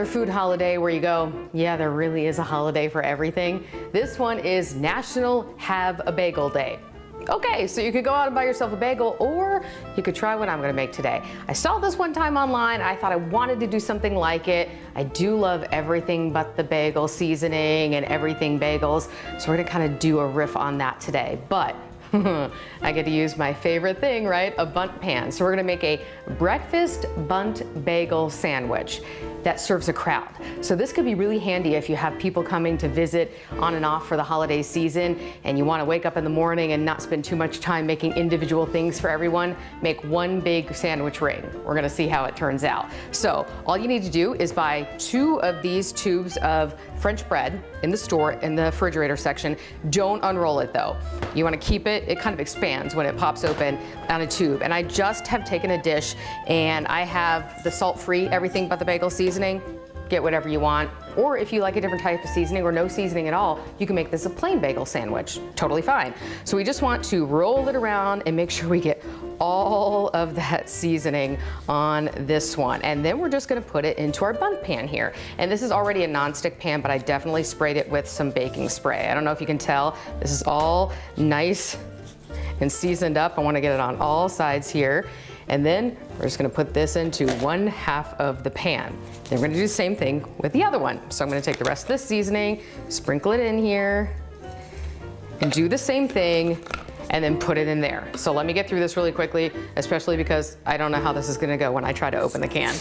another food holiday where you go, yeah, there really is a holiday for everything. This one is National Have a Bagel Day. Okay, so you could go out and buy yourself a bagel, or you could try what I'm gonna make today. I saw this one time online. I thought I wanted to do something like it. I do love everything but the bagel seasoning and everything bagels, so we're gonna kind of do a riff on that today. But I get to use my favorite thing, right? A Bundt pan. So we're gonna make a breakfast Bundt bagel sandwich that serves a crowd. So this could be really handy if you have people coming to visit on and off for the holiday season and you wanna wake up in the morning and not spend too much time making individual things for everyone. Make one big sandwich ring. We're gonna see how it turns out. So all you need to do is buy 2 of these tubes of French bread in the store in the refrigerator section. Don't unroll it though. You wanna keep it, it kind of expands when it pops open on a tube. And I just have taken a dish and I have the salt-free everything but the bagel seasoning. Get whatever you want. Or if you like a different type of seasoning or no seasoning at all, you can make this a plain bagel sandwich. Totally fine. So we just want to roll it around and make sure we get all of that seasoning on this one. And then we're just gonna put it into our Bundt pan here. And this is already a nonstick pan, but I definitely sprayed it with some baking spray. I don't know if you can tell, this is all nice and seasoned up. I wanna get it on all sides here. And then we're just gonna put this into 1/2 of the pan. Then we're gonna do the same thing with the other one. So I'm gonna take the rest of this seasoning, sprinkle it in here, and do the same thing, and then put it in there. So let me get through this really quickly, especially because I don't know how this is gonna go when I try to open the can.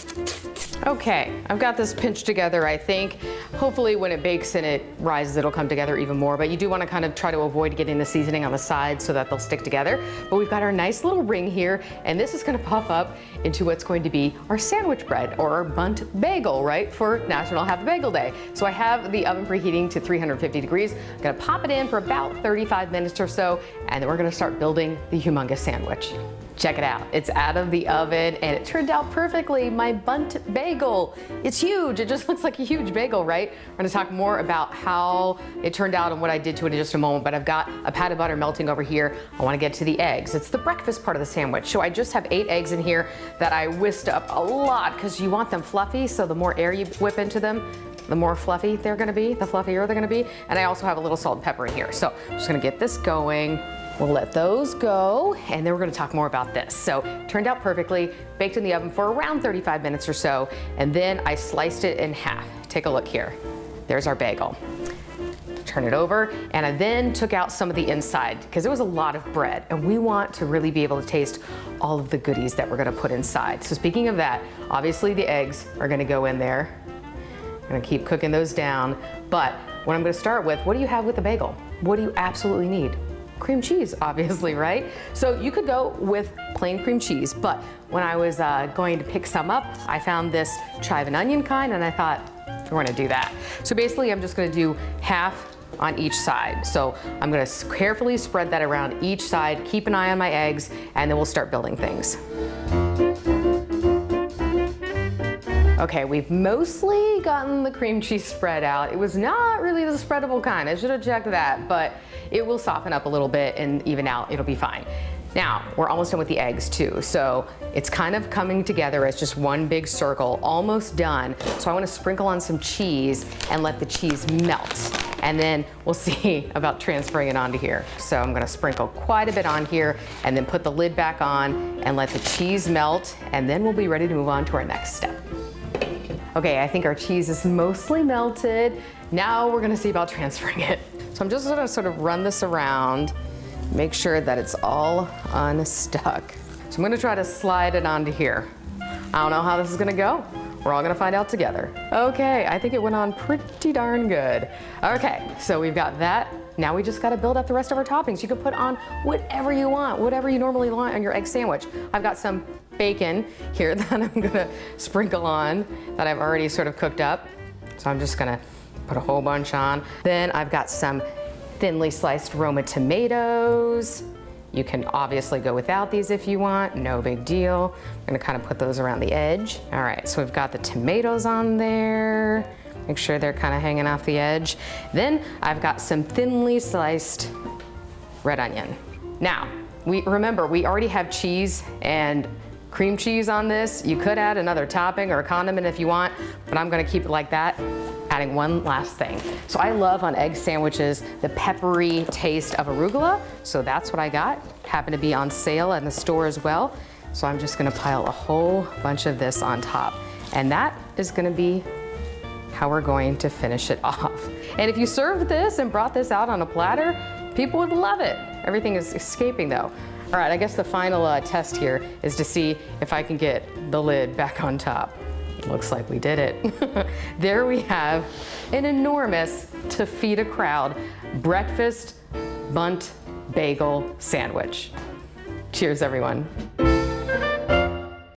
Okay, I've got this pinched together, I think. Hopefully when it bakes and it rises, it'll come together even more, but you do wanna kind of try to avoid getting the seasoning on the sides so that they'll stick together. But we've got our nice little ring here, and this is gonna pop up into what's going to be our sandwich bread, or our Bundt bagel, right, for National Have a Bagel Day. So I have the oven preheating to 350 degrees. I'm gonna pop it in for about 35 minutes or so, and then we're gonna start building the humongous sandwich. Check it out, it's out of the oven and it turned out perfectly. My Bundt bagel, it's huge. It just looks like a huge bagel, right? We're gonna talk more about how it turned out and what I did to it in just a moment, but I've got a pat of butter melting over here. I wanna get to the eggs. It's the breakfast part of the sandwich. So I just have 8 eggs in here that I whisked up a lot because you want them fluffy, so the more air you whip into them, the more fluffy they're gonna be, the fluffier they're gonna be. And I also have a little salt and pepper in here. So I'm just gonna get this going. We'll let those go, and then we're gonna talk more about this. So, turned out perfectly, baked in the oven for around 35 minutes or so, and then I sliced it in half. Take a look here. There's our bagel. Turn it over, and I then took out some of the inside, because there was a lot of bread, and we want to really be able to taste all of the goodies that we're gonna put inside. So speaking of that, obviously the eggs are gonna go in there. I'm gonna keep cooking those down, but what I'm gonna start with, what do you have with the bagel? What do you absolutely need? Cream cheese, obviously, right? So you could go with plain cream cheese, but when I was going to pick some up, I found this chive and onion kind, and I thought, we're gonna do that. So basically, I'm just gonna do half on each side. So I'm gonna carefully spread that around each side, keep an eye on my eggs, and then we'll start building things. Okay, we've mostly gotten the cream cheese spread out. It was not really the spreadable kind. I should have checked that, but it will soften up a little bit and even out. It'll be fine. Now, we're almost done with the eggs too. So it's kind of coming together as just one big circle, almost done. So I want to sprinkle on some cheese and let the cheese melt. And then we'll see about transferring it onto here. So I'm gonna sprinkle quite a bit on here and then put the lid back on and let the cheese melt. And then we'll be ready to move on to our next step. Okay, I think our cheese is mostly melted. Now we're gonna see about transferring it. So I'm just gonna sort of run this around, make sure that it's all unstuck. So I'm gonna try to slide it onto here. I don't know how this is gonna go. We're all gonna find out together. Okay, I think it went on pretty darn good. Okay, so we've got that. Now we just gotta build up the rest of our toppings. You can put on whatever you want, whatever you normally want on your egg sandwich. I've got some bacon here that I'm gonna sprinkle on that I've already sort of cooked up. So I'm just gonna put a whole bunch on. Then I've got some thinly sliced Roma tomatoes. You can obviously go without these if you want, no big deal. I'm gonna kind of put those around the edge. All right, so we've got the tomatoes on there. Make sure they're kind of hanging off the edge. Then I've got some thinly sliced red onion. Now, remember, we already have cheese and cream cheese on this. You could add another topping or a condiment if you want, but I'm gonna keep it like that. Adding one last thing. So I love on egg sandwiches the peppery taste of arugula, so that's what I got. Happened to be on sale in the store as well. So I'm just gonna pile a whole bunch of this on top. And that is gonna be how we're going to finish it off. And if you served this and brought this out on a platter, people would love it. Everything is escaping though. All right, I guess the final test here is to see if I can get the lid back on top. Looks like we did it. There we have an enormous, to feed a crowd, breakfast Bundt bagel sandwich. Cheers, everyone.